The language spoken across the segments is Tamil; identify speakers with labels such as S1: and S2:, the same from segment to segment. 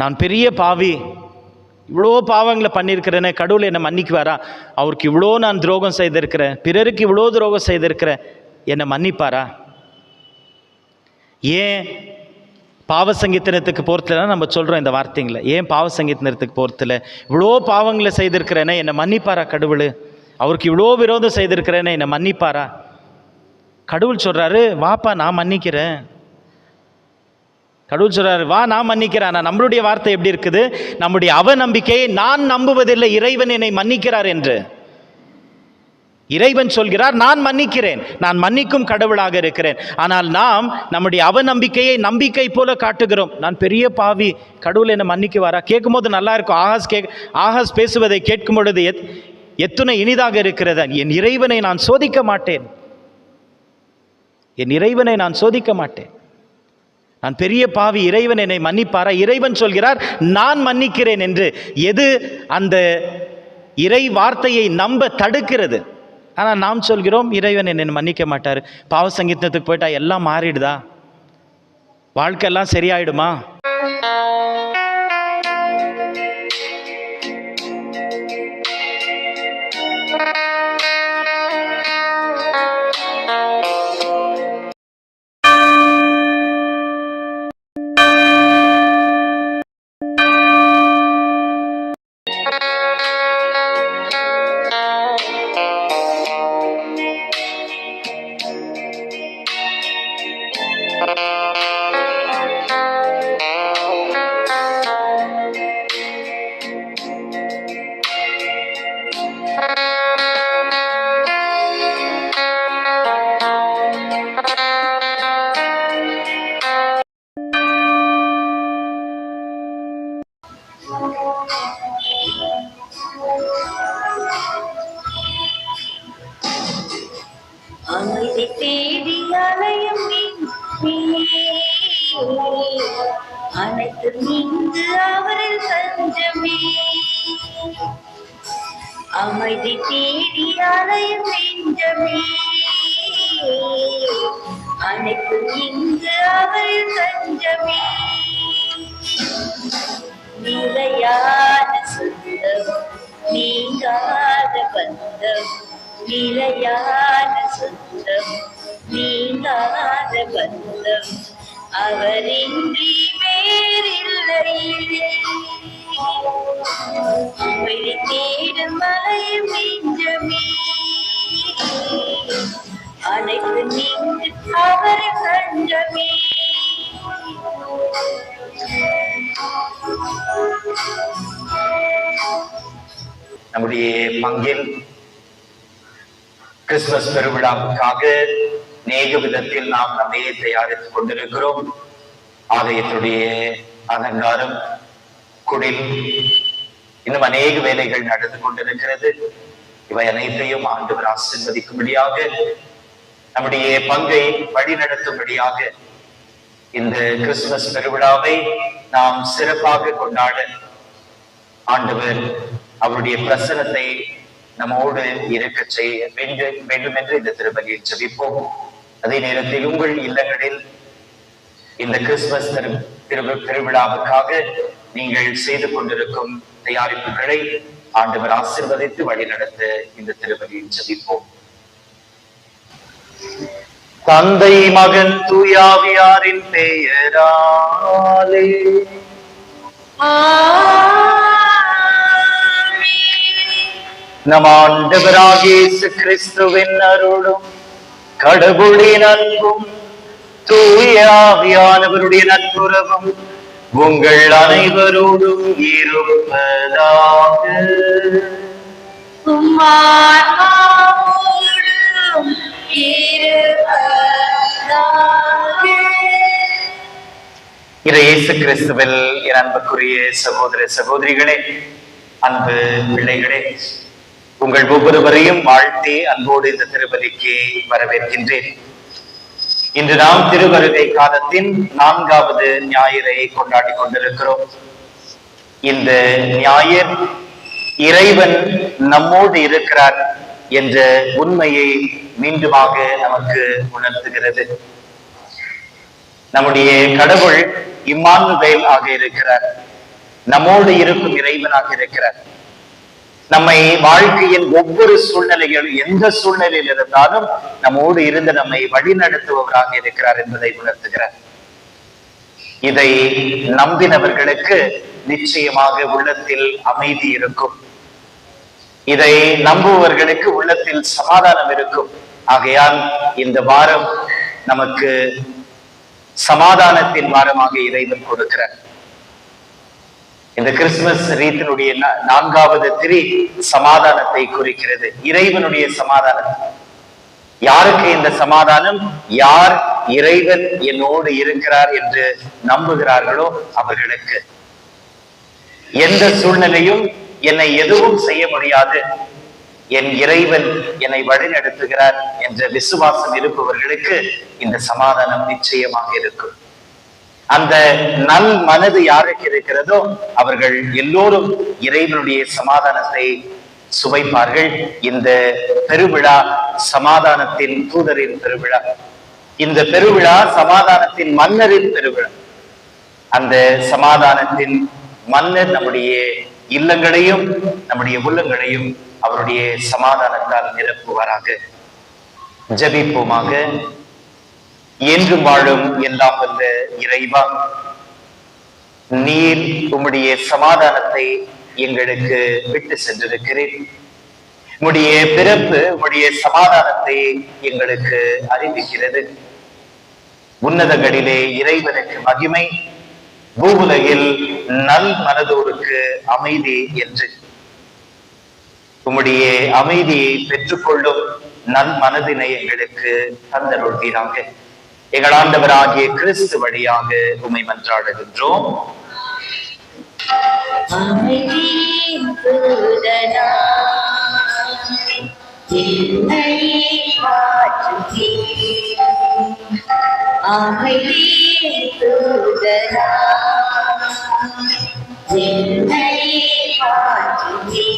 S1: நான் பெரிய பாவி, இவ்வளோ பாவங்களை பண்ணியிருக்கிறேனே, கடவுள் என்னை மன்னிக்குவாரா? அவருக்கு இவ்வளோ நான் துரோகம் செய்திருக்கிறேன், பிறருக்கு இவ்வளோ துரோகம் செய்திருக்கிறேன், என்னை மன்னிப்பாரா? ஏன் பாவ சங்கீதனத்துக்கு போகிறதுல நம்ம சொல்கிறோம் இந்த வார்த்தைங்களை, ஏன் பாவ சங்கீதனத்துக்கு போகிறதுல இவ்வளோ பாவங்களை செய்திருக்கிறேனே, என்னை மன்னிப்பாரா கடவுள்? அவருக்கு இவ்வளோ விரோதம் செய்திருக்கிறேனே, என்னை மன்னிப்பாரா? கடவுள் சொல்கிறாரு, வாப்பா நான் மன்னிக்கிறேன். கடவுள் சொல்கிறாரு, வா நான் மன்னிக்கிறேன். ஆனால் நம்மளுடைய வார்த்தை எப்படி இருக்குது? நம்முடைய அவநம்பிக்கையை நான் நம்புவதில்லை, இறைவன் என்னை மன்னிக்கிறார் என்று. இறைவன் சொல்கிறார், நான் மன்னிக்கிறேன், நான் மன்னிக்கும் கடவுளாக இருக்கிறேன். ஆனால் நாம் நம்முடைய அவநம்பிக்கையை நம்பிக்கை போல காட்டுகிறோம். நான் பெரிய பாவி, கடவுள் என்னை மன்னிக்குவாரா? கேட்கும் போது நல்லா இருக்கும். ஆகாஸ் பேசுவதை கேட்கும் பொழுது எத்துணை இனிதாக இருக்கிறது. என் இறைவனை நான் சோதிக்க மாட்டேன், என் இறைவனை நான் சோதிக்க மாட்டேன், நான் பெரிய பாவி, இறைவன் என்னை மன்னிப்பாரா? இறைவன் சொல்கிறார், நான் மன்னிக்கிறேன் என்று. எது அந்த இறை வார்த்தையை நம்ப தடுக்கிறது? ஆனால் நாம் சொல்கிறோம், இறைவன் என்னை மன்னிக்க மாட்டார். பாவ சங்கீதத்துக்கு போயிட்டா எல்லாம் மாறிடுதா? வாழ்க்கையெல்லாம் சரியாயிடுமா?
S2: அமைதி தேடி அலையும் அனைத்து நீங்கு அவரில் தஞ்சமே. அமைதி தேடி அலையும் நெஞ்சமே, அனைத்து நீங்கு அவரில் தஞ்சமே. நிலையான சொந்தம், நீங்காத பந்தம், நிலையான சொந்தம், நீங்காத பந்தம், அவரின்றி வேறில்லை. அமைதி தேடும் மலையும் நெஞ்சமே, அனைத்து நீங்கு அவரை தஞ்சமே.
S3: நம்முடைய பங்கில் கிறிஸ்துமஸ் பெருவிழாவுக்காக அநேக விதத்தில் நாம் நம்மையே தயாரித்துக் கொண்டிருக்கிறோம். ஆலயத்துடைய அலங்காரம், குடில், இன்னும் அநேக வேலைகள் நடந்து கொண்டிருக்கிறது. இவை அனைத்தையும் ஆண்டவர் ஆசீர்வதிக்கும்படியாக, நம்முடைய பங்கை வழிநடத்தும்படியாக இந்த கிறிஸ்துமஸ் பெருவிழாவை நாம் சிறப்பாக கொண்டாட ஆண்டவர் அவருடைய பிரசனத்தை நம்மோடு இருக்க செய்ய வேண்டும் என்று இந்த திருப்பலியில் ஜெபிப்போம். அதே நேரத்தில் உங்கள் இல்லங்களில் இந்த கிறிஸ்துமஸ் பெருவிழாவுக்காக நீங்கள் செய்து கொண்டிருக்கும் தயாரிப்புகளை ஆண்டவர் ஆசீர்வதித்து வழிநடத்த இந்த திருப்பலியில் ஜெபிப்போம். தந்தை, மகன், தூயாவியாரின் பெயராலே நம் ஆண்டவராகிய இயேசு கிறிஸ்துவின் அருளும் கடவுளின் அன்பும் தூயாவியானவருடைய நட்புறவும் உங்கள் அனைவரோடும் இருப்பதாக. இயேசு கிறிஸ்துவில் என் அன்புக்குரிய சகோதர சகோதரிகளே, அன்பு பிள்ளைகளே, உங்கள் ஒவ்வொருவரையும் வாழ்த்தி அன்போடு இந்த திருப்பலிக்கு வரவேற்கின்றேன். இன்று நாம் திருவருகை காலத்தின் 4வது ஞாயிறை கொண்டாடி கொண்டிருக்கிறோம். இந்த ஞாயிறு இறைவன் நம்மோடு இருக்கிறார் என்ற உண்மையை மீண்டுமாக நமக்கு உணர்த்துகிறது. நம்முடைய கடவுள் இம்மானுவேல் ஆக இருக்கிறார். நம்மோடு இருக்கும் இறைவனாக இருக்கிறார். நம்மை வாழ்க்கையின் ஒவ்வொரு சூழ்நிலைகள் எந்த சூழ்நிலையில் இருந்தாலும் நம்மோடு இருந்து நம்மை வழிநடத்துபவராக இருக்கிறார் என்பதை உணர்த்துகிறார். இதை நம்பினவர்களுக்கு நிச்சயமாக உள்ளத்தில் அமைதி இருக்கும். இதை நம்புபவர்களுக்கு உள்ளத்தில் சமாதானம் இருக்கும். ஆகையால் இந்த வாரம் நமக்கு சமாதானத்தின் வாரமாக இறைவன் கொடுக்கிறார். இந்த கிறிஸ்துமஸ் ரீத்தினுடைய 4வது திரி சமாதானத்தை குறிக்கிறது. இறைவனுடைய சமாதானம். யாருக்கு இந்த சமாதானம்? யார் இறைவன் என்னோடு இருக்கிறார் என்று நம்புகிறார்களோ அவர்களுக்கு. எந்த சூழ்நிலையும் என்னை எதுவும் செய்ய முடியாது, என் இறைவன் என்னை வழிநடத்துகிறார் என்ற விசுவாசம் இருப்பவர்களுக்கு இந்த சமாதானம் நிச்சயமாக இருக்கும். அந்த நல் மனது யாருக்கு இருக்கிறதோ அவர்கள் எல்லோரும் இறைவனுடைய சமாதானத்தை சுவைப்பார்கள். இந்த பெருவிழா சமாதானத்தின் தூதரின் பெருவிழா. இந்த பெருவிழா சமாதானத்தின் மன்னரின் பெருவிழா. அந்த சமாதானத்தின் மன்னர் நம்முடைய இல்லங்களையும் நம்முடைய உள்ளங்களையும் அவருடைய சமாதானத்தால் நிரப்புவாராக. ஜெபிப்போமாக. என்றும் வாழும் எல்லாம் வல்ல இறைவா, நீர் உம்முடைய சமாதானத்தை எங்களுக்கு விட்டு சென்றிருக்கிறேன். உம்முடைய பிறப்பு உம்முடைய சமாதானத்தை எங்களுக்கு அறிவிக்கிறது. உன்னதங்களிலே இறைவனுக்கு மகிமை, பூவுலகில் நல் மனதோருக்கு அமைதி என்று. உம்முடைய அமைதியை பெற்றுக்கொள்ளும் நல் மனதினை எங்களுக்கு தந்தருள்வீராக. எங்கள் ஆண்டவராகிய கிறிஸ்து வழியாக உம்மை மன்றாடுகின்றோம்.
S2: அமைதியின் தூதனா, என்னையே மாற்றுவே. அமைதியின் தூதனா, என்னையே மாற்றுவே.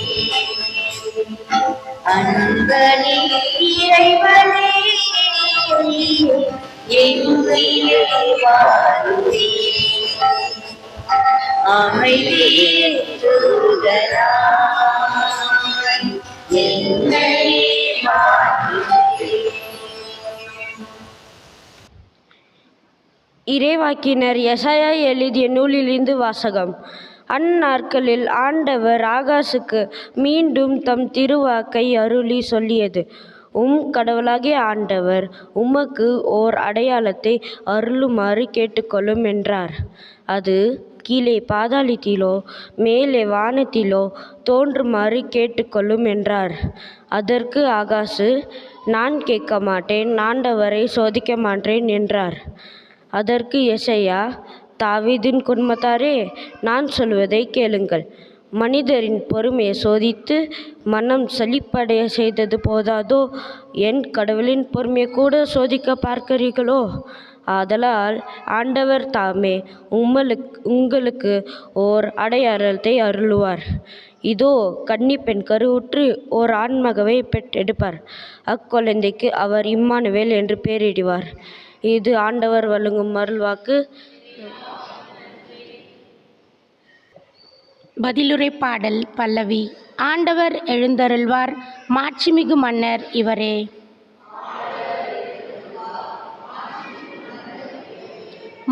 S2: அன்பனில் இறைவனே, என்னையே வாருவே. அமைதியின் தூதனா, என்னையே மாற்றுவே.
S4: இறைவாக்கினர் எசாயா எழுதிய நூலிலிருந்து வாசகம். அந்நாட்களில் ஆண்டவர் ஆகாசுக்கு மீண்டும் தம் திருவாக்கை அருளி சொல்லியது: உம் கடவுளாகிய ஆண்டவர் உமக்கு ஓர் அடையாளத்தை அருளுமாறு கேட்டுக்கொள்ளும் என்றார். அது கீழே பாதாளத்திலோ மேலே வானத்திலோ தோன்றுமாறு கேட்டுக்கொள்ளும் என்றார். அதற்கு ஆகாசு, நான் கேட்க மாட்டேன், ஆண்டவரை சோதிக்க மாட்டேன் என்றார். அதற்கு எசையா, தாவீதின் குடும்பத்தாரே, நான் சொல்வதை கேளுங்கள். மனிதரின் பொறுமையை சோதித்து மனம் சலிப்படைய செய்தது போதாதோ, என் கடவுளின் பொறுமையை கூட சோதிக்க பார்க்கிறீர்களோ? ஆதலால் ஆண்டவர் தாமே உங்களுக்கு ஓர் அடையாளத்தை அருளுவார். இதோ, கன்னிப்பெண் கருவுற்று ஓர் ஆண்மகவை பெற்றெடுப்பார். அக்குழந்தைக்கு அவர் இம்மானுவேல் என்று பெயரிடுவார். இது ஆண்டவர் வழங்கும் அருள்வாக்கு.
S5: பதிலுரை பாடல் பல்லவி. ஆண்டவர் எழுந்தருள்வார், மாட்சிமிகு மன்னர் இவரே.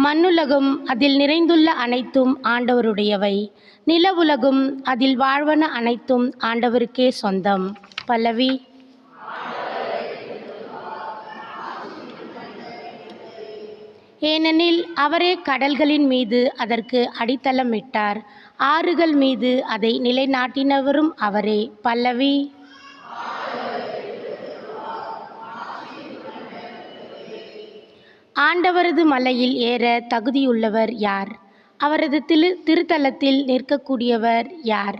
S5: மண்ணுலகும் அதில் நிறைந்துள்ள அனைத்தும் ஆண்டவருடையவை. நிலவுலகும் அதில் வாழ்வன அனைத்தும் ஆண்டவருக்கே சொந்தம். பல்லவி. ஏனெனில் அவரே கடல்களின் மீது அதற்கு அடித்தளமிட்டார், ஆறுகள் மீது அதை நிலைநாட்டினவரும் அவரே. பல்லவி. ஆண்டவரது மலையில் ஏற தகுதியுள்ளவர் யார்? அவரது திருத்தலத்தில் நிற்கக்கூடியவர் யார்?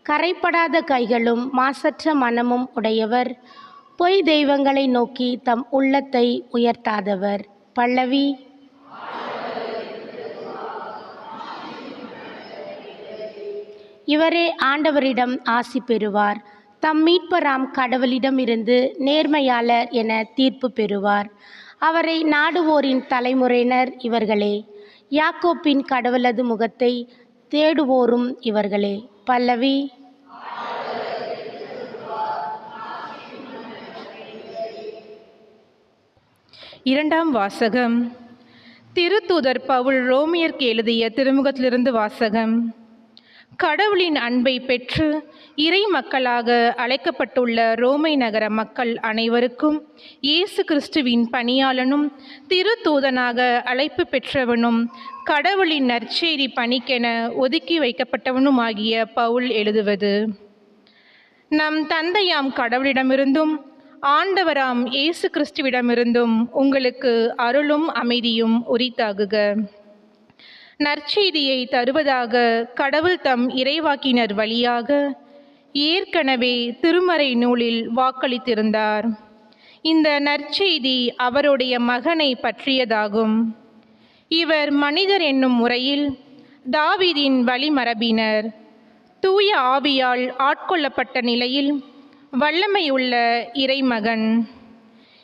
S5: கரைப்படாத கைகளும் மாசற்ற மனமும் உடையவர், பொய் தெய்வங்களை நோக்கி தம் உள்ளத்தை உயர்த்தாதவர். பல்லவி. இவரே ஆண்டவரிடம் ஆசி பெறுவார், தம் மீட்பராம் கடவுளிடமிருந்து நேர்மையாளர் என தீர்ப்பு பெறுவார். அவரை நாடுவோரின் தலைமுறையினர் இவர்களே. யாக்கோப்பின் கடவுளது முகத்தை தேடுவோரும் இவர்களே. பல்லவி.
S6: இரண்டாம் வாசகம். திருத்தூதர் பவுல் ரோமியருக்கு எழுதிய திருமுகத்திலிருந்து வாசகம். கடவுளின் அன்பை பெற்று இறை மக்களாக அழைக்கப்பட்டுள்ள ரோமை நகர மக்கள் அனைவருக்கும் இயேசு கிறிஸ்துவின் பணியாளனும் திருத்தூதனாக அழைப்பு பெற்றவனும் கடவுளின் நற்செய்தி பணிக்கென ஒதுக்கி வைக்கப்பட்டவனுமாகிய பவுல் எழுதுவது. நம் தந்தையாம் கடவுளிடமிருந்தும் ஆண்டவராம் இயேசு கிறிஸ்துவிடமிருந்தும் உங்களுக்கு அருளும் அமைதியும் உரித்தாகுக. நற்செய்தியை தருவதாக கடவுள் தம் இறைவாக்கினர் வழியாக ஏற்கனவே திருமறை நூலில் வாக்களித்திருந்தார். இந்த நற்செய்தி அவருடைய மகனை பற்றியதாகும். இவர் மனிதர் என்னும் முறையில் தாவீதின் வழிமரபினர், தூய ஆவியால் ஆட்கொள்ளப்பட்ட நிலையில் வல்லமையுள்ள இறைமகன்.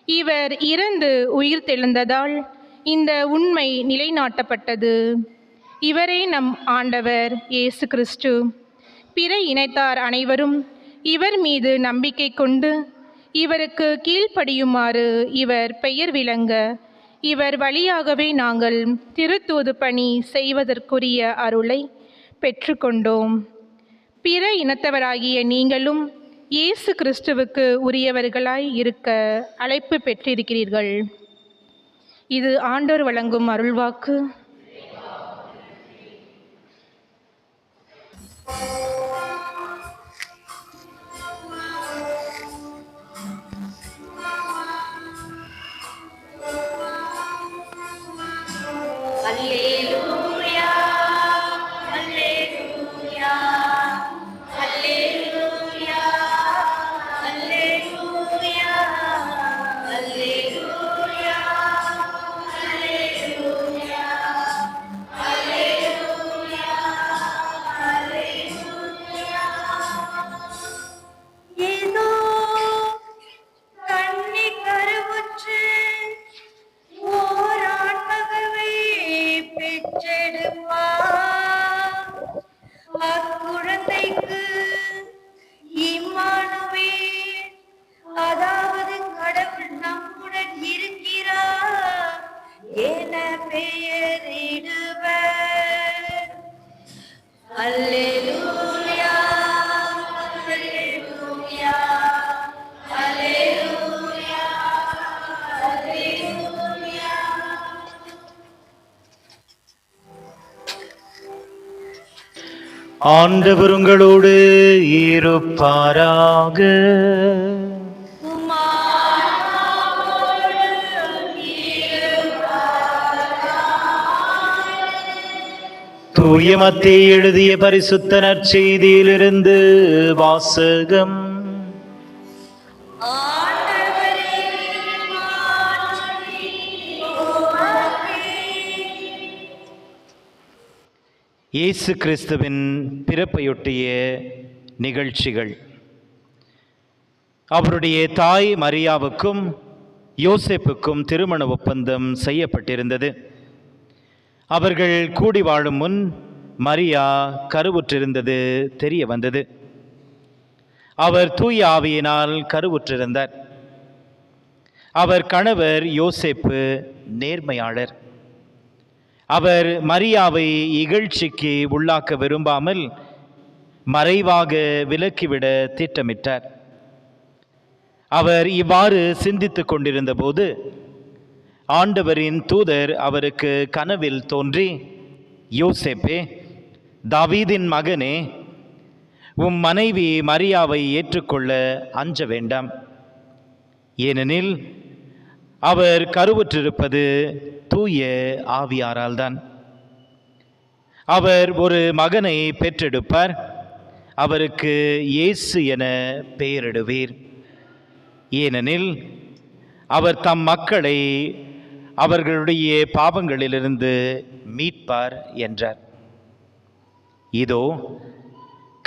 S6: இவர் இறந்து உயிர் தெழுந்ததால் இந்த உண்மை நிலைநாட்டப்பட்டது. இவரே நம் ஆண்டவர் இயேசு கிறிஸ்து. பிற இனத்தார் அனைவரும் இவர் மீது நம்பிக்கை கொண்டு இவருக்கு கீழ்ப்படியுமாறு இவர் பெயர் விளங்க இவர் வழியாகவே நாங்கள் திருத்தூது பணி செய்வதற்குரிய அருளை பெற்றுக்கொண்டோம். பிற இனத்தவராகிய நீங்களும் இயேசு கிறிஸ்துவுக்கு உரியவர்களாய் இருக்க அழைப்பு பெற்றிருக்கிறீர்கள். இது ஆண்டவர் வழங்கும் அருள்வாக்கு.
S2: அல்லேலூயா, அல்லேலூயா, அல்லேலூயா, அல்லேலூயா, அல்லேலூயா, அல்லேலூயா, அல்லேலூயா, அல்லேலூயா. ஏதோ கன்னி கருவுற்று ஓர் ஆண்மகவை பெற்றெடுப்பார். அக்குழந்தைக்கு இம்மானுவேல், அதாவது கடவுள் நம்முடன் இருக்கிறார் என பெயரிடுவர். அல்லேலூயா, அல்லேலூயா, அல்லேலூயா, அல்லேலூயா.
S1: ஆண்டவர் உங்களோடு இருப்பாராக. தூய மத்தேயு எழுதிய பரிசுத்த நற்செய்தியிலிருந்து வாசகம். இயேசு கிறிஸ்துவின் பிறப்பையொட்டிய நிகழ்ச்சிகள். அவருடைய தாய் மரியாவுக்கும் யோசேப்புக்கும் திருமண ஒப்பந்தம் செய்யப்பட்டிருந்தது. அவர்கள் கூடி வாழும் முன் மரியா கருவுற்றிருந்தது தெரிய வந்தது. அவர் தூய ஆவியினால் கருவுற்றிருந்தார். அவர் கணவர் யோசேப்பு நேர்மையாளர். அவர் மரியாவை இகழ்ச்சிக்கு உள்ளாக்க விரும்பாமல் மறைவாக விலக்கிவிட திட்டமிட்டார். அவர் இவ்வாறு சிந்தித்துக் கொண்டிருந்த போது ஆண்டவரின் தூதர் அவருக்கு கனவில் தோன்றி, யோசேப்பே, தாவீதின் மகனே, உம் மனைவி மரியாவை ஏற்றுக்கொள்ள அஞ்ச வேண்டாம். ஏனெனில் அவர் கருவுற்றிருப்பது தூய ஆவியாரால் தான். அவர் ஒரு மகனை பெற்றெடுப்பார். அவருக்கு இயேசு என பெயரிடுவீர். ஏனெனில் அவர் தம் மக்களை அவர்களுடைய பாவங்களிலிருந்து மீட்பார் என்றார். இதோ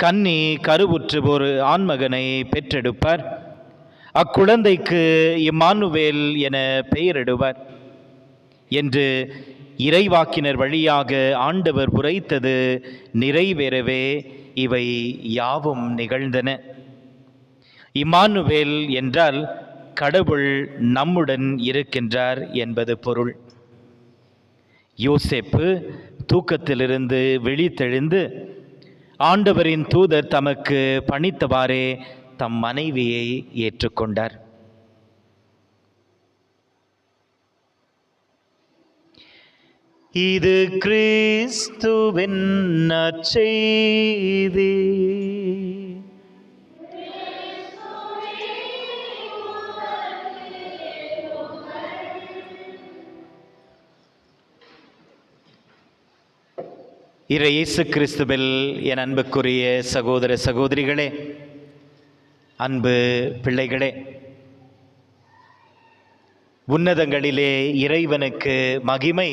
S1: கன்னி கருவுற்று ஒரு ஆண்மகனை பெற்றெடுப்பார். அக்குழந்தைக்கு இம்மானுவேல் என பெயரிடுவார் என்று இறைவாக்கினர் வழியாக ஆண்டவர் உரைத்தது நிறைவேறவே இவை யாவும் நிகழ்ந்தன. இம்மானுவேல் என்றால் கடவுள் நம்முடன் இருக்கின்றார் என்பது பொருள். யோசேப்பு தூக்கத்திலிருந்து விழித்தெழுந்து ஆண்டவரின் தூதர் தமக்கு பணித்தவாறே தம் மனைவியை ஏற்றுக்கொண்டார். இது கிறிஸ்துவின் நற்செய்தி. இயேசு கிறிஸ்துவில் என் அன்புக்குரிய சகோதர சகோதரிகளே, அன்பு பிள்ளைகளே, உன்னதங்களிலே இறைவனுக்கு மகிமை,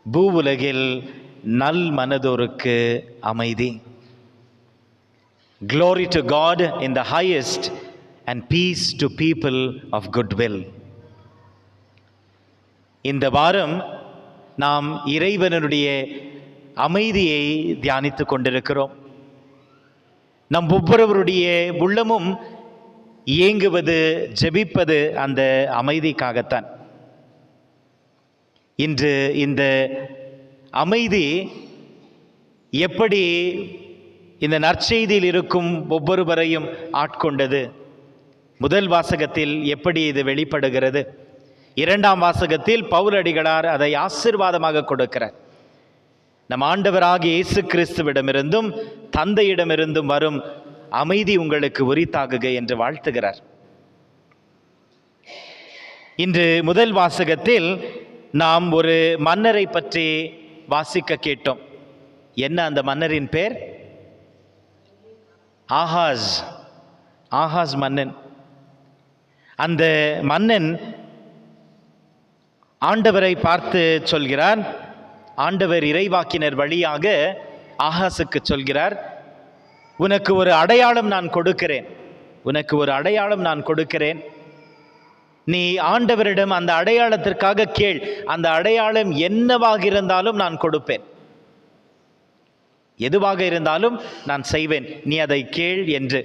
S1: பூவுலகில் நல் மனதோருக்கு அமைதி. Glory to God in the highest and peace to people of good will. இந்த வாரம் நாம் இறைவனுடைய அமைதியை தியானித்துக் கொண்டிருக்கிறோம். நம் ஒவ்வொருவருடைய உள்ளமும் இயங்குவது, ஜெபிப்பது அந்த அமைதிக்காகத்தான். இன்று இந்த அமைதி எப்படி இந்த நற்செய்தியில் இருக்கும் ஒவ்வொருவரையும் ஆட்கொண்டது? முதல் வாசகத்தில் எப்படி இது வெளிப்படுகிறது? இரண்டாம் வாசகத்தில் பவுலடிகளார் அதை ஆசீர்வாதமாக கொடுக்கிறார். நம் ஆண்டவராகிய இயேசு கிறிஸ்துவிடமிருந்தும் தந்தையிடமிருந்தும் வரும் அமைதி உங்களுக்கு உரித்தாகுக என்று வாழ்த்துகிறார். இன்று முதல் வாசகத்தில் நாம் ஒரு மன்னரை பற்றி வாசிக்க கேட்டோம். என்ன அந்த மன்னரின் பேர்? ஆகாஸ். ஆகாஸ் மன்னன். அந்த மன்னன் ஆண்டவரை பார்த்து சொல்கிறார். ஆண்டவர் இறைவாக்கினர் வழியாக ஆகாசுக்கு சொல்கிறார், உனக்கு ஒரு அடையாளம் நான் கொடுக்கிறேன், உனக்கு ஒரு அடையாளம் நான் கொடுக்கிறேன். நீ ஆண்டவரிடம் அந்த அடையாளத்திற்காக கேள். அந்த அடையாளம் என்னவாக இருந்தாலும் நான் கொடுப்பேன், எதுவாக இருந்தாலும் நான் செய்வேன், நீ அதை கேள் என்று.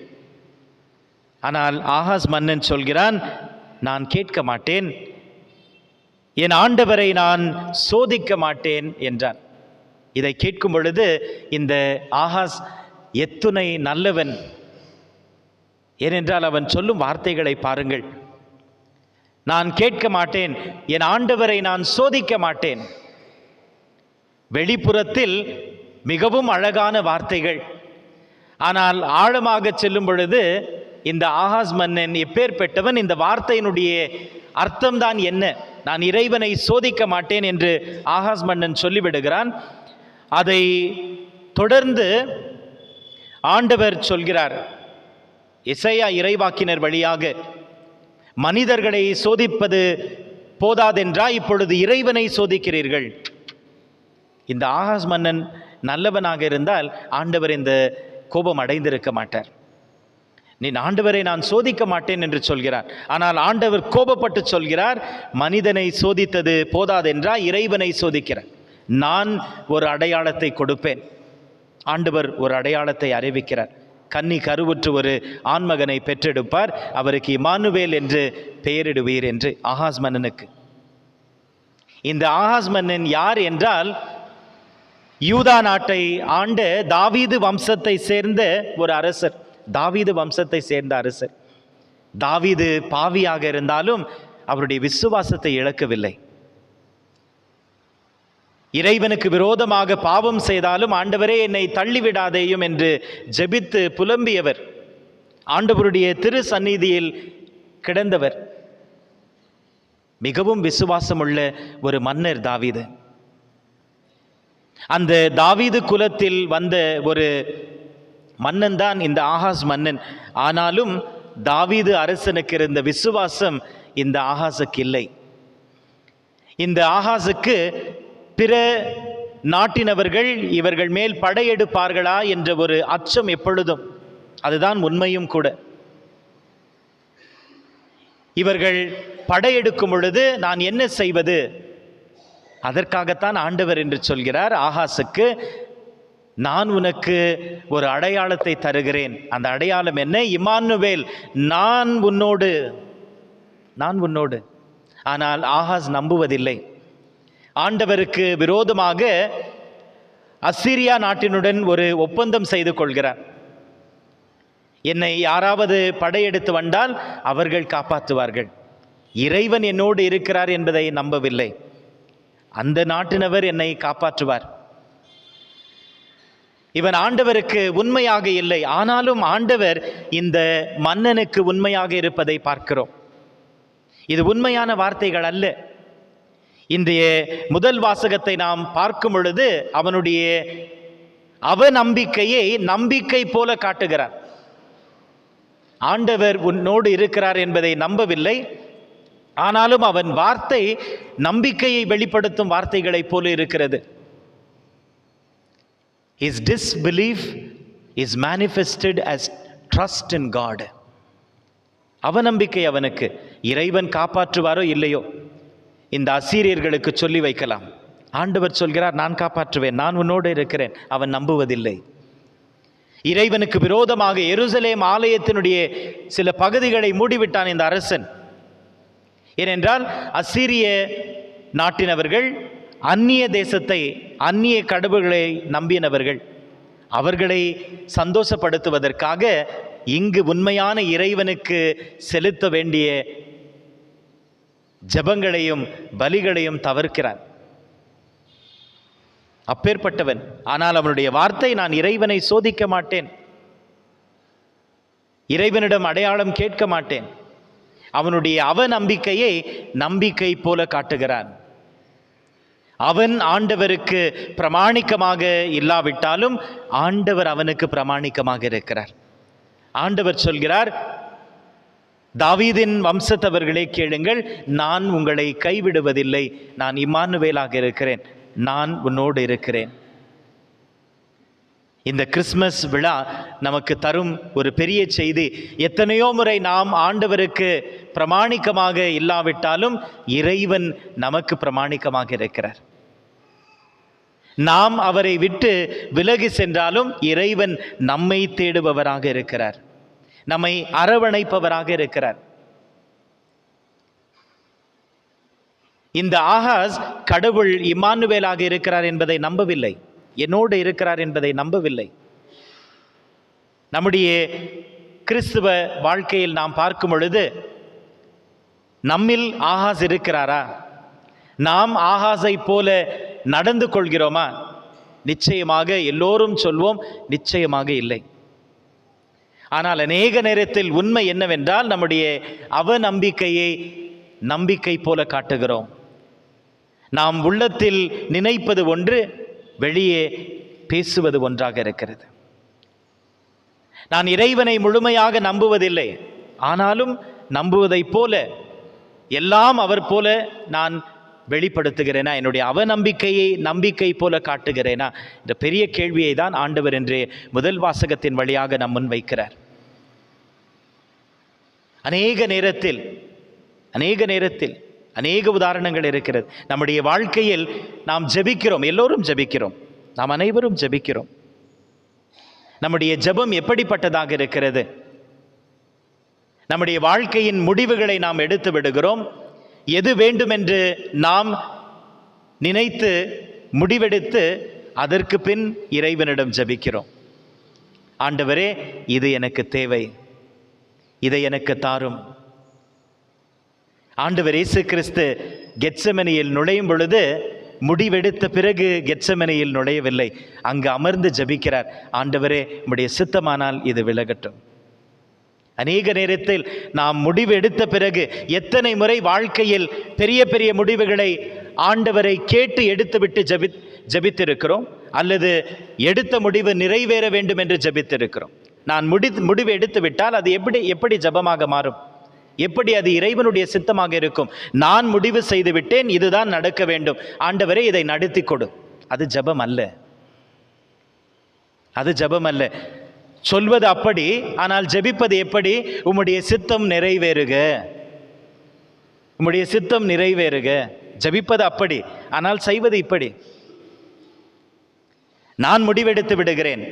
S1: ஆனால் ஆகாஸ் மன்னன் சொல்கிறான், நான் கேட்க மாட்டேன், என் ஆண்டவரை நான் சோதிக்க மாட்டேன் என்றான். இதை கேட்கும் பொழுது இந்த ஆகாஸ் எத்துணை நல்லவன்! ஏனென்றால் அவன் சொல்லும் வார்த்தைகளை பாருங்கள். நான் கேட்க மாட்டேன், என் ஆண்டவரை நான் சோதிக்க மாட்டேன். வெளிப்புறத்தில் மிகவும் அழகான வார்த்தைகள், ஆனால் ஆழமாக செல்லும் பொழுது இந்த ஆகாஸ் மன்னன் எப்பேற்பட்டவன்? இந்த வார்த்தையினுடைய அர்த்தம்தான் என்ன? நான் இறைவனை சோதிக்க மாட்டேன் என்று ஆகாஸ் மன்னன் சொல்லிவிடுகிறான். அதை தொடர்ந்து ஆண்டவர் சொல்கிறார், எசையா இறைவாக்கினர் வழியாக, மனிதர்களை சோதிப்பது போதாதென்றா இப்பொழுது இறைவனை சோதிக்கிறீர்கள். இந்த ஆகாஸ் மன்னன் நல்லவனாக இருந்தால் ஆண்டவர் இந்த கோபம் அடைந்திருக்க மாட்டார். நீ ஆண்டவரை நான் சோதிக்க மாட்டேன் என்று சொல்கிறார். ஆனால் ஆண்டவர் கோபப்பட்டு சொல்கிறார், மனிதனை சோதித்தது போதாதென்றா இறைவனை சோதிக்கிறார். நான் ஒரு அடையாளத்தை கொடுப்பேன். ஆண்டவர் ஒரு அடையாளத்தை அறிவிக்கிறார். கன்னி கருவுற்று ஒரு ஆண்மகனை பெற்றெடுப்பார், அவருக்கு இம்மானுவேல் என்று பெயரிடுவீர் என்று ஆகாஸ் மன்னனுக்கு. இந்த ஆகாஸ் மன்னன் யார் என்றால், யூதா நாட்டை ஆண்ட தாவீது வம்சத்தை சேர்ந்த ஒரு அரசர். தாவீது வம்சத்தை சேர்ந்த அரசர். தாவீது பாவியாக இருந்தாலும் அவருடைய விசுவாசத்தை இழக்கவில்லை. இறைவனுக்கு விரோதமாக பாவம் செய்தாலும் ஆண்டவரே என்னை தள்ளிவிடாதேயும் என்று ஜெபித்து புலம்பியவர். ஆண்டவருடைய திரு சந்நிதியில் கிடந்தவர். மிகவும் விசுவாசமுள்ள ஒரு மன்னர் தாவீது. அந்த தாவீது குலத்தில் வந்த ஒரு மன்னன் தான் இந்த ஆகாஸ் மன்னன். ஆனாலும் தாவீது அரசனுக்கு இருந்த விசுவாசம் இந்த ஆகாசுக்கு இல்லை. இந்த ஆகாசுக்கு பிற நாட்டினவர்கள் இவர்கள் மேல் படையெடுப்பார்களா என்ற ஒரு அச்சம் எப்பொழுதும். அதுதான் உண்மையும் கூட. இவர்கள் படையெடுக்கும் பொழுது நான் என்ன செய்வது? அதற்காகத்தான் ஆண்டவர் என்று சொல்கிறார் ஆகாசுக்கு, நான் உனக்கு ஒரு அடையாளத்தை தருகிறேன். அந்த அடையாளம் என்ன? இம்மானுவேல், நான் உன்னோடு. ஆனால் ஆகாஸ் நம்புவதில்லை. ஆண்டவருக்கு விரோதமாக அசீரியா நாட்டினுடன் ஒரு ஒப்பந்தம் செய்து கொள்கிறார். என்னை யாராவது படையெடுத்து வந்தால் அவர்கள் காப்பாற்றுவார்கள். இறைவன் என்னோடு இருக்கிறார் என்பதை நம்பவில்லை. அந்த நாட்டினவர் என்னை காப்பாற்றுவார். இவன் ஆண்டவருக்கு உண்மையாக இல்லை. ஆனாலும் ஆண்டவர் இந்த மன்னனுக்கு உண்மையாக இருப்பதை பார்க்கிறோம். இது உண்மையான வார்த்தைகள் அல்ல. இன்றைய முதல் வாசகத்தை நாம் பார்க்கும் பொழுது அவனுடைய அவநம்பிக்கையை நம்பிக்கை போல காட்டுகிறார். ஆண்டவர் உன்னோடு இருக்கிறார் என்பதை நம்பவில்லை. ஆனாலும் அவன் வார்த்தை நம்பிக்கையை வெளிப்படுத்தும் வார்த்தைகளைப் போல இருக்கிறது. His disbelief is manifested as trust in God. அவநம்பிக்கை அவனுக்கு. இறைவன் காப்பாற்றுவாரோ இல்லையோ, இந்த அசீரியர்களுக்கு சொல்லி வைக்கலாம். ஆண்டவர் சொல்கிறார், நான் காப்பாற்றுவேன், நான் உன்னோடு இருக்கிறேன். அவன் நம்புவதில்லை. இறைவனுக்கு விரோதமாக எருசலேம் ஆலயத்தினுடைய சில பகுதிகளை மூடிவிட்டான் இந்த அரசன். ஏனென்றால் அசீரிய நாட்டினவர்கள் அந்நிய தேசத்தை, அந்நிய கடவுள்களை நம்பினவர்கள். அவர்களை சந்தோஷப்படுத்துவதற்காக இங்கு உண்மையான இறைவனுக்கு செலுத்த வேண்டிய ஜெபங்களையும் பலிகளையும் தவிர்க்கிறான். அப்பேற்பட்டவன். ஆனால் அவனுடைய வார்த்தை, நான் இறைவனை சோதிக்க மாட்டேன், இறைவனிடம் அடையாளம் கேட்க மாட்டேன். அவனுடைய அவநம்பிக்கையை நம்பிக்கை போல காட்டுகிறான். அவன் ஆண்டவருக்கு பிரமாணிக்கமாக இல்லாவிட்டாலும் ஆண்டவர் அவனுக்கு பிரமாணிக்கமாக இருக்கிறார். ஆண்டவர் சொல்கிறார், தாவீதின் வம்சத்தவர்களே கேளுங்கள், நான் உங்களை கைவிடுவதில்லை, நான் இம்மானுவேலாக இருக்கிறேன், நான் உன்னோடு இருக்கிறேன். இந்த கிறிஸ்மஸ் விழா நமக்கு தரும் ஒரு பெரிய செய்தி. எத்தனையோ முறை நாம் ஆண்டவருக்கு பிரமாணிக்கமாக இல்லாவிட்டாலும் இறைவன் நமக்கு பிரமாணிக்கமாக இருக்கிறார். நாம் அவரை விட்டு விலகி சென்றாலும் இறைவன் நம்மை தேடுபவராக இருக்கிறார், நம்மை அரவணைப்பவராக இருக்கிறார். இந்த ஆகாஸ் கடவுள் இம்மானுவேலாக இருக்கிறார் என்பதை நம்பவில்லை, என்னோடு இருக்கிறார் என்பதை நம்பவில்லை. நம்முடைய கிறிஸ்துவ வாழ்க்கையில் நாம் பார்க்கும் பொழுது நம்மில் ஆகாஸ் இருக்கிறாரா? நாம் ஆகாஸை போல நடந்து கொள்கிறோமா? நிச்சயமாக எல்லோரும் சொல்வோம், நிச்சயமாக இல்லை. ஆனால் அநேக நேரத்தில் உண்மை என்னவென்றால் நம்முடைய அவநம்பிக்கையை நம்பிக்கை போல காட்டுகிறோம். நாம் உள்ளத்தில் நினைப்பது ஒன்று, வெளியே பேசுவது ஒன்றாக இருக்கிறது. நான் இறைவனை முழுமையாக நம்புவதில்லை, ஆனாலும் நம்புவதைப் போல எல்லாம் அவர் போல நான் வெளிப்படுத்துகிறேனா? என்னுடைய அவநம்பிக்கையை நம்பிக்கை போல காட்டுகிறேனா? இந்த பெரிய கேள்வியை தான் ஆண்டவர் என்று முதல் வாசகத்தின் வழியாக நம் முன் வைக்கிறார். அநேக நேரத்தில் அநேக உதாரணங்கள் இருக்கிறது. நம்முடைய வாழ்க்கையில் நாம் ஜெபிக்கிறோம், எல்லோரும் ஜெபிக்கிறோம், நாம் அனைவரும் ஜெபிக்கிறோம். நம்முடைய ஜெபம் எப்படிப்பட்டதாக இருக்கிறது? நம்முடைய வாழ்க்கையின் முடிவுகளை நாம் எடுத்து விடுகிறோம். எது வேண்டுமென்று நாம் நினைத்து முடிவெடுத்து அதற்கு பின் இறைவனிடம் ஜெபிக்கிறோம். ஆண்டவரே, இது எனக்கு தேவை, இதை எனக்கு தாரும். ஆண்டவர் இயேசு கிறிஸ்து கெத்செமனியில் நுழையும் பொழுது முடிவெடுத்த பிறகு கெத்செமனியில் நுழையவில்லை, அங்கு அமர்ந்து ஜெபிக்கிறார். ஆண்டவரே, உம்முடைய சித்தமானால் இது விலகட்டும். அநேக நேரத்தில் நாம் முடிவு எடுத்த பிறகு எத்தனை முறை வாழ்க்கையில் பெரிய பெரிய முடிவுகளை ஆண்டவரை கேட்டு எடுத்துவிட்டு ஜெபித்திருக்கிறோம், அல்லது எடுத்த முடிவு நிறைவேற வேண்டும் என்று ஜெபித்திருக்கிறோம். நான் முடிவு எடுத்து விட்டால் அது எப்படி ஜெபமாக மாறும்? எப்படி அது இறைவனுடைய சித்தமாக இருக்கும்? நான் முடிவு செய்து விட்டேன், இதுதான் நடக்க வேண்டும், ஆண்டவரே இதை நடத்தி கொடு. அது ஜெபம் அல்ல, அது ஜெபம் அல்ல. சொல்வது அப்படி, ஆனால் ஜெபிப்பது எப்படி? உம்முடைய சித்தம் நிறைவேறுக, உம்முடைய சித்தம் நிறைவேறுக. ஜெபிப்பது அப்படி, ஆனால் செய்வது இப்படி. நான் முடிவெடுத்து விடுகிறேன்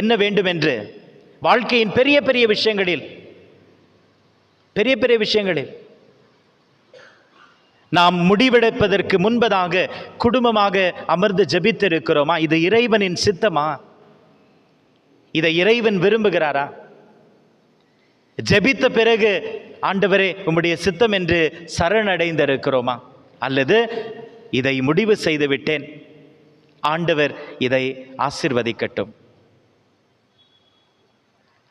S1: என்ன வேண்டும் என்று. வாழ்க்கையின் பெரிய பெரிய விஷயங்களில் நாம் முடிவெடுப்பதற்கு முன்பதாக குடும்பமாக அமர்ந்து ஜெபித்திருக்கிறோமா? இது இறைவனின் சித்தமா? இதை இறைவன் விரும்புகிறாரா? ஜெபித்த பிறகு ஆண்டவரே உம்முடைய சித்தம் என்று சரணடைந்திருக்கிறோமா? அல்லது இதை முடிவு செய்து விட்டேன், ஆண்டவர் இதை ஆசீர்வதிக்கட்டும்,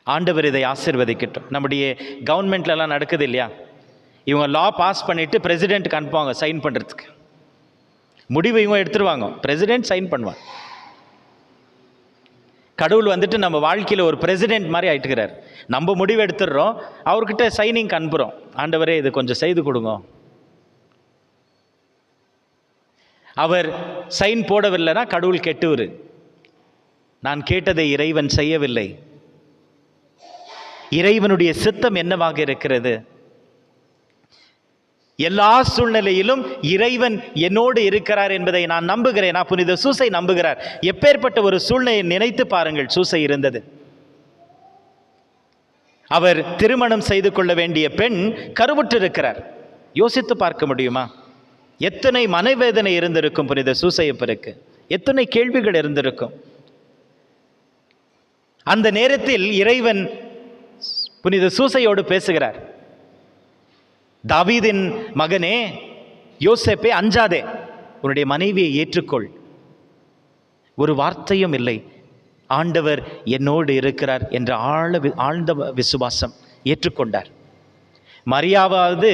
S1: ஆண்டவர் இதை ஆசீர்வதிக்கட்டும். நம்முடைய கவர்மெண்ட்லலாம் நடக்குது இல்லையா, இவங்க லா பாஸ் பண்ணிட்டு பிரசிடென்ட்டுக்கு அனுப்புவாங்க சைன் பண்ணுறதுக்கு. முடிவு இவங்க எடுத்துருவாங்க, பிரசிடென்ட் சைன் பண்ணுவாங்க. கடவுள் வந்துட்டு நம்ம வாழ்க்கையில் ஒரு பிரசிடென்ட் மாதிரி ஆயிட்டுக்கிறார். நம்ம முடிவு எடுத்துடுறோம், அவர்கிட்ட சைனிங் அனுப்புகிறோம், ஆண்டவரே இது கொஞ்சம் செய்து கொடுங்க. அவர் சைன் போடவில்லைன்னா கடவுள் கெட்டுவர். நான் கேட்டதை இறைவன் செய்யவில்லை. இறைவனுடைய சித்தம் என்னவாக இருக்கிறது? எல்லா சூழ்நிலையிலும் இறைவன் என்னோடு இருக்கிறார் என்பதை நான் நம்புகிறேன். நான் புனித சூசை நம்புகிறார். எப்பேற்பட்ட ஒரு சூழ்நிலையை நினைத்து பாருங்கள். சூசை இருந்தது, அவர் திருமணம் செய்து கொள்ள வேண்டிய பெண் கருவுற்றிருக்கிறார். யோசித்து பார்க்க முடியுமா? எத்தனை மனவேதனை இருந்திருக்கும் புனித சூசையப்பருக்கு, எத்தனை கேள்விகள் இருந்திருக்கும். அந்த நேரத்தில் இறைவன் புனித சூசையோடு பேசுகிறார். தாவீதின் மகனே யோசேப்பே, அஞ்சாதே, உன்னுடைய மனைவியை ஏற்றுக்கொள். ஒரு வார்த்தையும் இல்லை. ஆண்டவர் என்னோடு இருக்கிறார் என்ற ஆழ்ந்த விசுவாசம், ஏற்றுக்கொண்டார். மரியாவாவது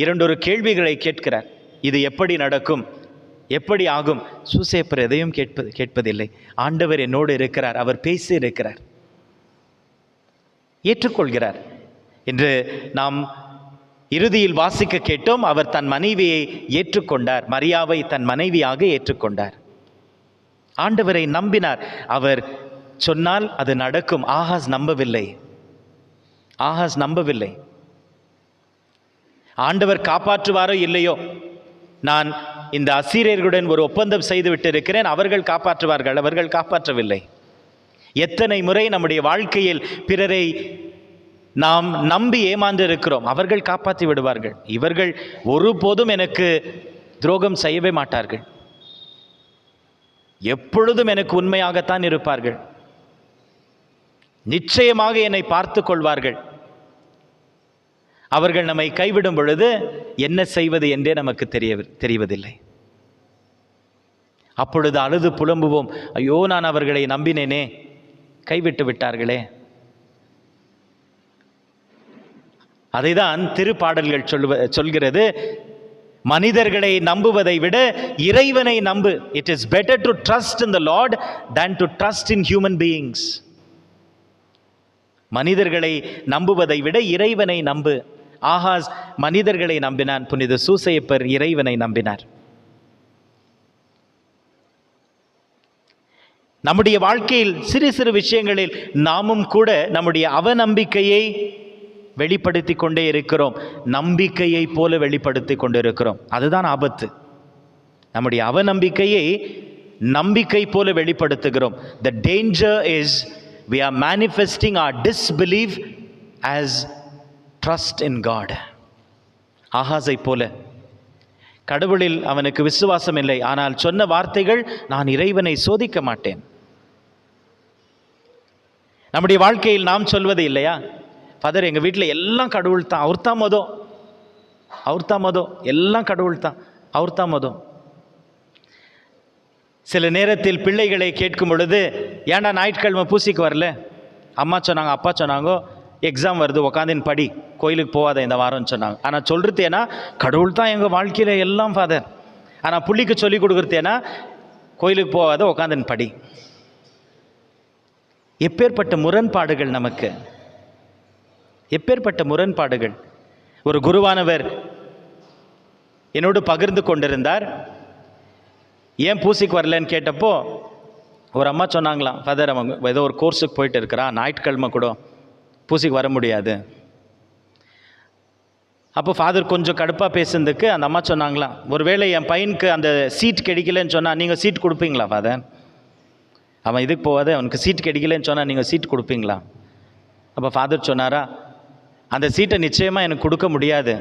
S1: இரண்டொரு கேள்விகளை கேட்கிறார். இது எப்படி நடக்கும், எப்படி ஆகும்? சூசேப்பர் எதையும் கேட்பதில்லை. ஆண்டவர் என்னோடு இருக்கிறார், அவர் பேசி இருக்கிறார், ஏற்றுக்கொள்கிறார் என்று நாம் இறுதியில் வாசிக்க கேட்டோம். அவர் தன் மனைவியை ஏற்றுக்கொண்டார், மரியாவை தன் மனைவியாக ஏற்றுக்கொண்டார். ஆண்டவரை நம்பினார். அவர் சொன்னால் அது நடக்கும். ஆகாஸ் நம்பவில்லை. ஆண்டவர் காப்பாற்றுவாரோ இல்லையோ, நான் இந்த அசீரியர்களுடன் ஒரு ஒப்பந்தம் செய்து விட்டு இருக்கிறேன், அவர்கள் காப்பாற்றுவார்கள். அவர்கள் காப்பாற்றவில்லை. எத்தனை முறை நம்முடைய வாழ்க்கையில் பிறரை நாம் நம்பி ஏமாந்து இருக்கிறோம். அவர்கள் காப்பாற்றி விடுவார்கள், இவர்கள் ஒருபோதும் எனக்கு துரோகம் செய்யவே மாட்டார்கள், எப்பொழுதும் எனக்கு உண்மையாகத்தான் இருப்பார்கள், நிச்சயமாக என்னை பார்த்து கொள்வார்கள். அவர்கள் நம்மை கைவிடும் பொழுது என்ன செய்வது என்றே நமக்கு தெரிவதில்லை. அப்பொழுது அழுது புலம்புவோம், ஐயோ நான் அவர்களை நம்பினேனே, கைவிட்டு விட்டார்களே. அதைதான் திருப்பாடல்கள் சொல்கிறது, மனிதர்களை நம்புவதை விட இறைவனை நம்பு. It is better to trust in the Lord than to trust in human beings. மனிதர்களை நம்புவதை விட இறைவனை நம்பு. ஆகாஸ் மனிதர்களை நம்பினான், புனித சூசையப்பர் இறைவனை நம்பினார். நம்முடைய வாழ்க்கையில் சிறு சிறு விஷயங்களில் நாமும் கூட நம்முடைய அவநம்பிக்கையை வெளிப்படுத்தி கொண்டே இருக்கிறோம், நம்பிக்கையை போல வெளிப்படுத்தி கொண்டு இருக்கிறோம். அதுதான் ஆபத்து. நம்முடைய அவநம்பிக்கையை நம்பிக்கை போல வெளிப்படுத்துகிறோம். The danger is we are manifesting our disbelief as trust in God. ஆகாஸை போல கடவுளில் அவனுக்கு விசுவாசம் இல்லை, ஆனால் சொன்ன வார்த்தைகள், நான் இறைவனை சோதிக்க மாட்டேன். நம்முடைய வாழ்க்கையில் நாம் சொல்வது இல்லையா, ஃபாதர் எங்கள் வீட்டில் எல்லாம் கடவுள் தான், அவர் தான் மதம், எல்லாம் கடவுள் தான், அவர் தான் மதம். சில நேரத்தில் பிள்ளைகளை கேட்கும் பொழுது, ஏன்டா ஞாயிற்றுக்கிழமை பூசிக்கு வரல, அம்மா சொன்னாங்க, அப்பா சொன்னாங்க, எக்ஸாம் வருது உக்காந்துன்னு படி, கோயிலுக்கு போகாத இந்த வாரம்னு சொன்னாங்க. ஆனால் சொல்கிறது ஏன்னா கடவுள் தான் எங்கள் வாழ்க்கையில் எல்லாம் ஃபாதர். ஆனால் புள்ளிக்கு சொல்லி கொடுக்குறது ஏன்னா கோயிலுக்கு போகாத உக்காந்துன்னு படி. எப்பேற்பட்ட முரண்பாடுகள் நமக்கு, எப்பேற்பட்ட முரண்பாடுகள். ஒரு குருவானவர் என்னோடு பகிர்ந்து கொண்டிருந்தார். ஏன் பூசிக்கு வரலன்னு கேட்டப்போ ஒரு அம்மா சொன்னாங்களாம், ஃபாதர் அவங்க ஏதோ ஒரு கோர்ஸுக்கு போயிட்டு இருக்கிறான், ஞாயிற்றுக்கிழமை கூட பூசிக்கு வர முடியாது. அப்போ ஃபாதர் கொஞ்சம் கடுப்பாக பேசுனதுக்கு அந்த அம்மா சொன்னாங்களாம், ஒருவேளை என் பையனுக்கு அந்த சீட் கிடைக்கலன்னு சொன்னால் நீங்கள் சீட் கொடுப்பீங்களா ஃபாதர்? அவன் இதுக்கு போகாத, அவனுக்கு சீட் கிடைக்கலன்னு சொன்னால் நீங்கள் சீட் கொடுப்பீங்களா? அப்போ ஃபாதர் சொன்னாரா, அந்த சீட்டை நிச்சயமாக எனக்கு கொடுக்க முடியாது.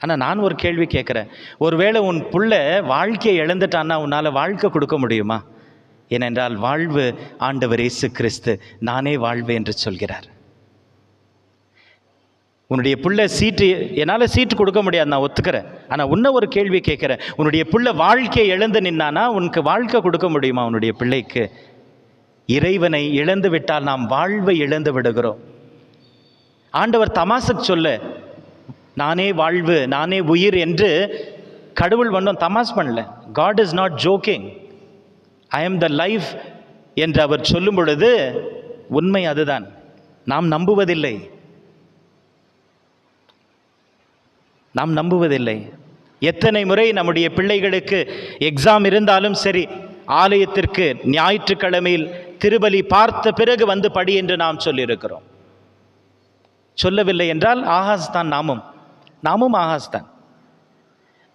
S1: ஆனால் நான் ஒரு கேள்வி கேட்குறேன், ஒருவேளை உன் புள்ள வாழ்க்கையை இழந்துட்டான்னா உன்னால் வாழ்க்கை கொடுக்க முடியுமா? ஏனென்றால் வாழ்வு ஆண்டவர் இயேசு கிறிஸ்து நானே வாழ்வு என்று சொல்கிறார். உன்னுடைய புள்ள சீட்டு, என்னால் சீட்டு கொடுக்க முடியாது, நான் ஒத்துக்கிறேன். ஆனால் உன்ன ஒரு கேள்வி கேட்குறேன், உன்னுடைய புள்ள வாழ்க்கையை இழந்து நின்னானா உனக்கு வாழ்க்கை கொடுக்க முடியுமா? உன்னுடைய பிள்ளைக்கு இறைவனை இழந்து விட்டால் நாம் வாழ்வை இழந்து விடுகிறோம். ஆண்டவர் தமாசுக்கு சொல்ல, நானே வாழ்வு நானே உயிர் என்று கடவுள் ஒன்றும் தமாஸ் பண்ணல. God is not joking. I am the life என்று அவர் சொல்லும் பொழுது உண்மை அதுதான். நாம் நம்புவதில்லை, நாம் நம்புவதில்லை. எத்தனை முறை நம்முடைய பிள்ளைகளுக்கு எக்ஸாம் இருந்தாலும் சரி, ஆலயத்திற்கு ஞாயிற்றுக்கிழமையில் திருபலி பார்த்த பிறகு வந்து படி என்று நாம் சொல்லியிருக்கிறோம். சொல்லவில்லை என்றால் ஆகாஸ் தான், நாமும் ஆகாஸ் தான்.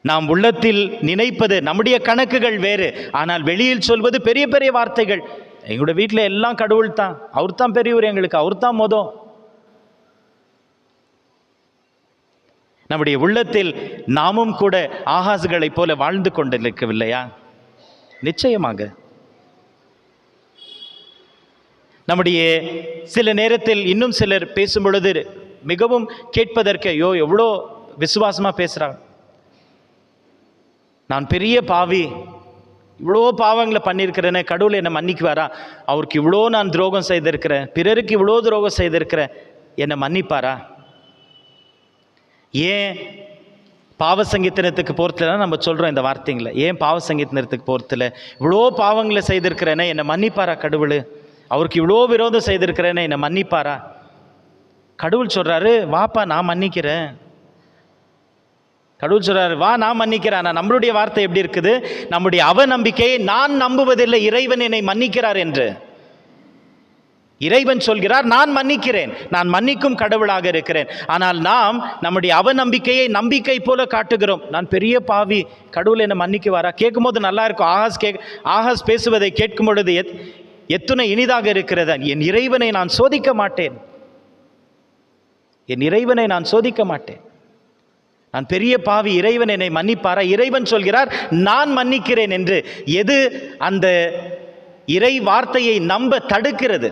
S1: நாம் உள்ளத்தில் நினைப்பது நம்முடைய கணக்குகள் வேறு, ஆனால் வெளியில் சொல்வது பெரிய பெரிய வார்த்தைகள். எங்களோட வீட்டில் எல்லாம் கடவுள் தான், அவர் தான் பெரியவர், எங்களுக்கு அவர் தான் மொதல். நம்முடைய உள்ளத்தில் நாமும் கூட ஆகாசுகளைப் போல வாழ்ந்து கொண்டிருக்கவில்லையா? நிச்சயமாக. நம்முடைய சில நேரத்தில் இன்னும் சிலர் பேசும் பொழுது மிகவும் கேட்பதற்கு, ஐயோ எவ்வளோ விசுவாசமாக பேசுகிறாங்க, நான் பெரிய பாவி, இவ்வளோ பாவங்களை பண்ணியிருக்கிறேன்னு, கடவுள் என்னை மன்னிக்குவாரா? அவருக்கு இவ்வளோ நான் துரோகம் செய்திருக்கிறேன், பிறருக்கு இவ்வளோ துரோகம் செய்திருக்கிறேன், என்னை மன்னிப்பாரா? ஏன் பாவ சங்கீதனத்துக்கு போகிறதுல நம்ம சொல்கிறோம் இந்த வார்த்தைங்களை, ஏன் பாவ சங்கீதனத்துக்கு போகிறதுல இவ்வளோ பாவங்களை செய்திருக்கிறேனே, என்னை மன்னிப்பாரா கடவுள்? அவருக்கு இவ்வளோ விரோதம் செய்திருக்கிறேனே, என்னை மன்னிப்பாரா? கடவுள் சொல்கிறாரு, வாப்பா நான் மன்னிக்கிறேன். கடவுள் சொல்கிறாரு, வா நான் மன்னிக்கிறேன். ஆனால் நம்மளுடைய வார்த்தை எப்படி இருக்குது? நம்முடைய அவநம்பிக்கையை நான் நம்புவதில்லை இறைவன் என்னை மன்னிக்கிறார் என்று. இறைவன் சொல்கிறார், நான் மன்னிக்கிறேன், நான் மன்னிக்கும் கடவுளாக இருக்கிறேன். ஆனால் நாம் நம்முடைய அவநம்பிக்கையை நம்பிக்கை போல காட்டுகிறோம். நான் பெரிய பாவி, கடவுள் என்னை மன்னிக்குவாரா? கேட்கும் போது நல்லா இருக்கும். ஆகாஸ் பேசுவதை கேட்கும் பொழுது எத்தனை இனிதாக இருக்கிறது. என் இறைவனை நான் சோதிக்க மாட்டேன், என் இறைவனை நான் சோதிக்க மாட்டேன், நான் பெரிய பாவி, இறைவன் என்னை மன்னிப்பாரா? இறைவன் சொல்கிறார், நான் மன்னிக்கிறேன் என்று. எது அந்த இறை வார்த்தையை நம்ப தடுக்கிறது?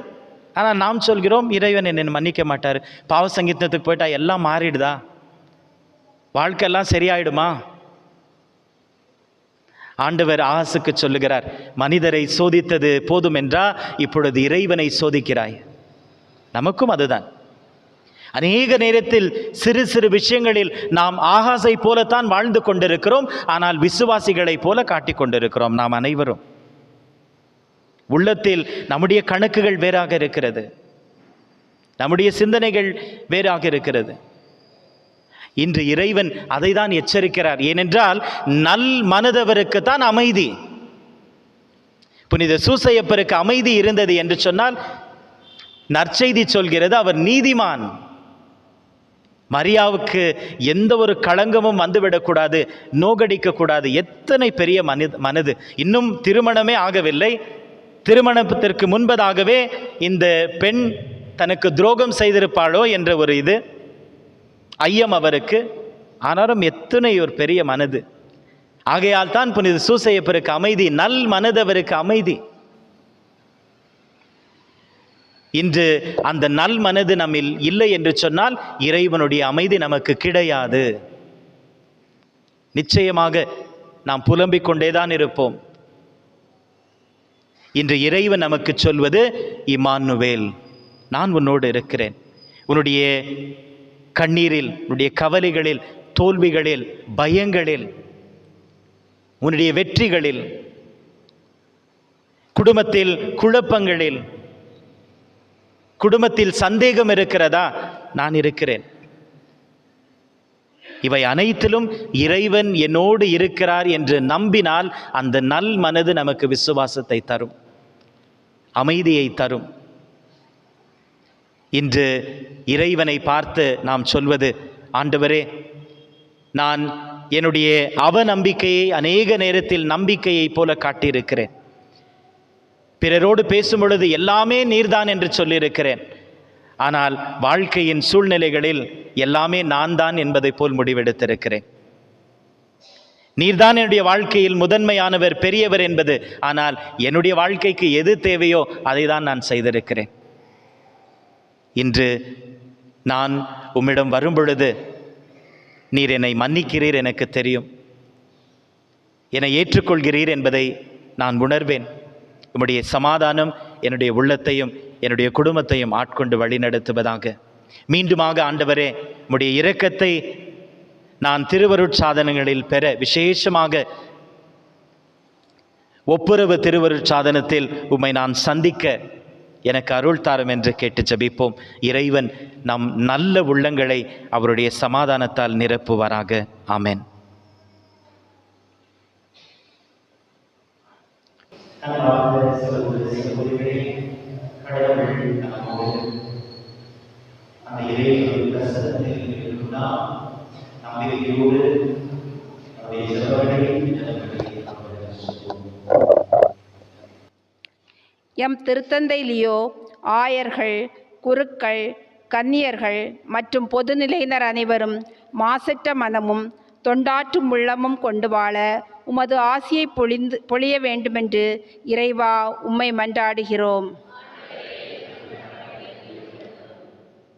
S1: ஆனால் நாம் சொல்கிறோம், இறைவன் என்னை மன்னிக்க மாட்டார். பாவ சங்கீதத்துக்கு போயிட்டா எல்லாம் மாறிடுதா? வாழ்க்கையெல்லாம் சரியாயிடுமா? ஆண்டவர் ஆகாசுக்கு சொல்லுகிறார், மனிதரை சோதித்தது போதும் என்றா இப்பொழுது இறைவனை சோதிக்கிறாய். நமக்கும் அதுதான். அநேக நேரத்தில் சிறு சிறு விஷயங்களில் நாம் ஆகாசை போலத்தான் வாழ்ந்து கொண்டிருக்கிறோம், ஆனால் விசுவாசிகளை போல காட்டிக் கொண்டிருக்கிறோம். நாம் அனைவரும் உள்ளத்தில் நம்முடைய கணக்குகள் வேறாக இருக்கிறது, நம்முடைய சிந்தனைகள் வேறாக இருக்கிறது. இன்று இறைவன் அதை தான் எச்சரிக்கிறார். ஏனென்றால் நல் மனதவருக்கு தான் அமைதி. புனித சூசையப்பருக்கு அமைதி இருந்தது என்று சொன்னால் நற்செய்தி சொல்கிறது, அவர் நீதிமான். மரியாவுக்கு எந்த ஒரு களங்கமும் வந்துவிடக்கூடாது, நோகடிக்கக்கூடாது. எத்தனை பெரிய மனது! இன்னும் திருமணமே ஆகவில்லை, திருமணத்திற்கு முன்பதாகவே இந்த பெண் தனக்கு துரோகம் செய்திருப்பாளோ என்ற ஒரு ஐயம் அவருக்கு. ஆனாலும் எத்தனை ஒரு பெரிய மனது! ஆகையால் தான் புனித சூசையப்பருக்கு அமைதி, நல் மனதவருக்கு அமைதி. இன்று அந்த நல் மனது நம்மில் இல்லை என்று சொன்னால் இறைவனுடைய அமைதி நமக்கு கிடையாது. நிச்சயமாக நாம் புலம்பிக் கொண்டேதான் இருப்போம். இன்று இறைவன் நமக்கு சொல்வது, இம்மானுவேல், நான் உன்னோடு இருக்கிறேன். உன்னுடைய கண்ணீரில், உன்னுடைய கவலைகளில், தோல்விகளில், பயங்களில், உன்னுடைய வெற்றிகளில், குடும்பத்தில் குழப்பங்களில், குடும்பத்தில் சந்தேகம் இருக்கிறதா? நான் இருக்கிறேன். இவை அனைத்திலும் இறைவன் என்னோடு இருக்கிறார் என்று நம்பினால் அந்த நல் மனது நமக்கு விசுவாசத்தை தரும், அமைதியை தரும். இன்று இறைவனை பார்த்து நாம் சொல்வது, ஆண்டவரே நான் என்னுடைய அவநம்பிக்கையை அநேக நேரத்தில் நம்பிக்கையைப் போல காட்டியிருக்கிறேன். பிறரோடு பேசும் பொழுது எல்லாமே நீர்தான் என்று சொல்லியிருக்கிறேன். ஆனால் வாழ்க்கையின் சூழ்நிலைகளில் எல்லாமே நான் தான் என்பதை போல் முடிவெடுத்திருக்கிறேன். நீர்தான் என்னுடைய வாழ்க்கையில் முதன்மையானவர், பெரியவர் என்பது. ஆனால் என்னுடைய வாழ்க்கைக்கு எது தேவையோ அதை தான் நான் செய்திருக்கிறேன். இன்று நான் உம்மிடம் வரும்பொழுது நீர் என்னை மன்னிக்கிறீர், எனக்கு தெரியும். என்னை ஏற்றுக்கொள்கிறீர் என்பதை நான் உணர்வேன். உம்முடைய சமாதானம் என்னுடைய உள்ளத்தையும் என்னுடைய குடும்பத்தையும் ஆட்கொண்டு வழிநடத்துவதாக. மீண்டுமாக ஆண்டவரே, உம்முடைய இரக்கத்தை நான் திருவருட்சாதனங்களில் பெற, விசேஷமாக ஒப்புரவு திருவருட்சாதனத்தில் உம்மை நான் சந்திக்க எனக்கு அருள் தாரும் என்று கேட்டு ஜெபிப்போம். இறைவன் நம் நல்ல உள்ளங்களை அவருடைய சமாதானத்தால் நிரப்புவாராக. ஆமென்.
S7: எம் திருத்தந்தை லியோ ஆயர்கள், குருக்கள், கன்னியர்கள் மற்றும் பொதுநிலையினர் அனைவரும் மாசற்ற மனமும் தொண்டாற்றும் உள்ளமும் கொண்டு வாழ உமது ஆசியை பொழிய வேண்டுமென்று இறைவா உம்மை மன்றாடுகிறோம்.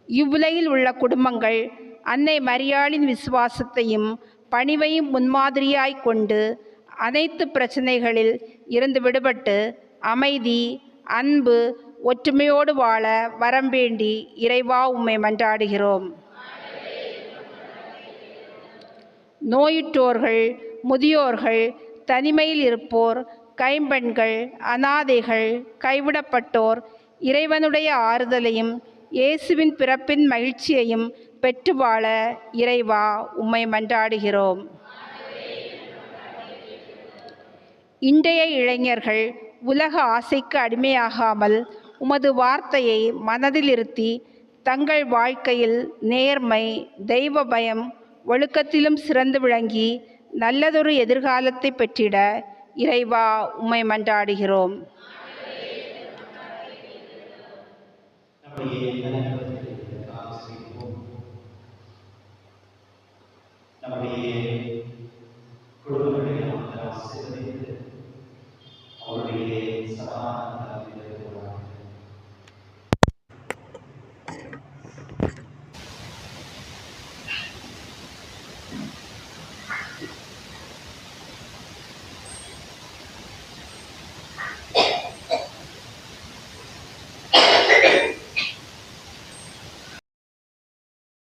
S7: இவ்வுலகில் உள்ள குடும்பங்கள் அன்னை மரியாளின் விசுவாசத்தையும் பணிவையும் முன்மாதிரியாய் கொண்டு அனைத்து பிரச்சனைகளில் இருந்து விடுபட்டு அமைதி, அன்பு, ஒற்றுமையோடு வாழ வரம் வேண்டி இறைவா உம்மை மன்றாடுகிறோம். நோயுற்றோர்கள், முதியோர்கள், தனிமையில் இருப்போர், கைம்பெண்கள், அனாதைகள், கைவிடப்பட்டோர் இறைவனுடைய ஆறுதலையும் இயேசுவின் பிறப்பின் மகிழ்ச்சியையும் பெற்று வாழ இறைவா உம்மை மன்றாடுகிறோம். இன்றைய இளைஞர்கள் உலக ஆசைக்கு அடிமையாகாமல் உமது வார்த்தையை மனதில் இருத்தி தங்கள் வாழ்க்கையில் நேர்மை, தெய்வ பயம், ஒழுக்கத்திலும் சிறந்து விளங்கி நல்லதொரு எதிர்காலத்தை பெற்றிட இறைவா உம்மை மன்றாடுகிறோம்.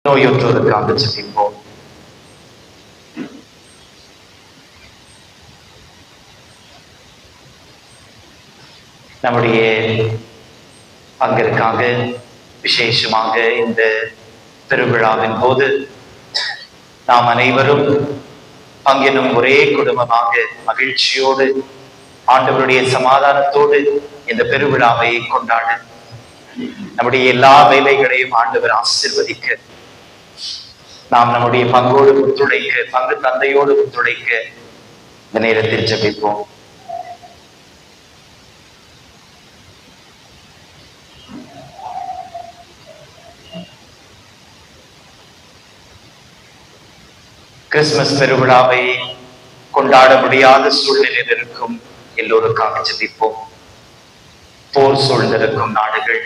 S3: நோயுற்றோருக்காக ஜெபிப்போம். நம்முடைய பங்கிற்காக விசேஷமாக இந்த திருவிழாவின் போது நாம் அனைவரும் பங்கெனும் ஒரே குடும்பமாக மகிழ்ச்சியோடு ஆண்டவருடைய சமாதானத்தோடு இந்த பெருவிழாவை கொண்டாட நம்முடைய எல்லா வேலைகளையும் ஆண்டவர் ஆசீர்வதிக்க நாம் நம்முடைய பங்கோடு ஒத்துழைக்க, பங்கு தந்தையோடு ஒத்துழைக்க இந்த நேரத்தில் ஜெபிப்போம். கிறிஸ்துமஸ் பெருவிழாவை கொண்டாட முடியாத சூழ்நிலையில் இருக்கும் எல்லோருக்காக ஜெபிப்போம். போர் சூழ்ந்திருக்கும் நாடுகள்,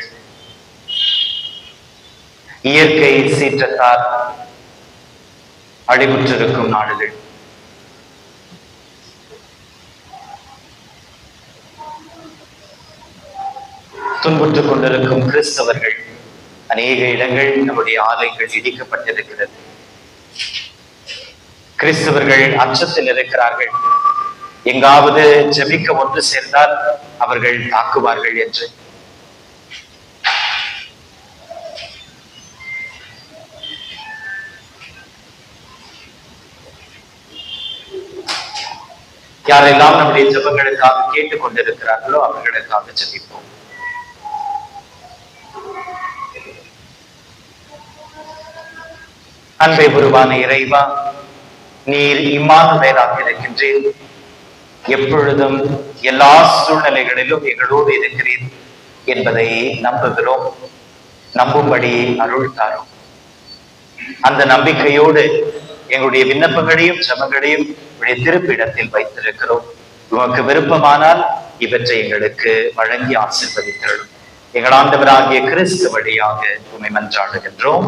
S3: இயற்கை சீற்றத்தால் அழிவுற்றிருக்கும் நாடுகள், துன்புற்றுக் கொண்டிருக்கும் கிறிஸ்தவர்கள், அநேக இடங்கள் நம்முடைய ஆலயங்கள் இடிக்கப்பட்டிருக்கிறது. கிறிஸ்தவர்கள் அச்சத்தில் இருக்கிறார்கள். எங்காவது ஜெபிக்க ஒன்று சேர்ந்தால் அவர்கள் தாக்குவார்கள் என்று. யாரெல்லாம் நம்முடைய ஜெபங்களுக்காக கேட்டுக் கொண்டிருக்கிறார்களோ அவர்களுக்காக ஜெபிப்போம். அன்பை உருவான இறைவா, நீர் இம்மானுவேலாக இருக்கின்றீர். எப்பொழுதும் எல்லா சூழ்நிலைகளிலும் எங்களோடு இருக்கிறீர் என்பதை நம்புகிறோம். நம்பும்படி அருள் தாரும். அந்த நம்பிக்கையோடு எங்களுடைய விண்ணப்பங்களையும் ஜெபங்களையும் திருப்பிடத்தில் வைத்திருக்கிறோம். உமக்கு விருப்பமானால் இவற்றை எங்களுக்கு வழங்கி ஆசீர்வதித்தருளும். எங்கள் ஆண்டவராகிய கிறிஸ்து வழியாக உம்மை மன்றாடுகின்றோம்.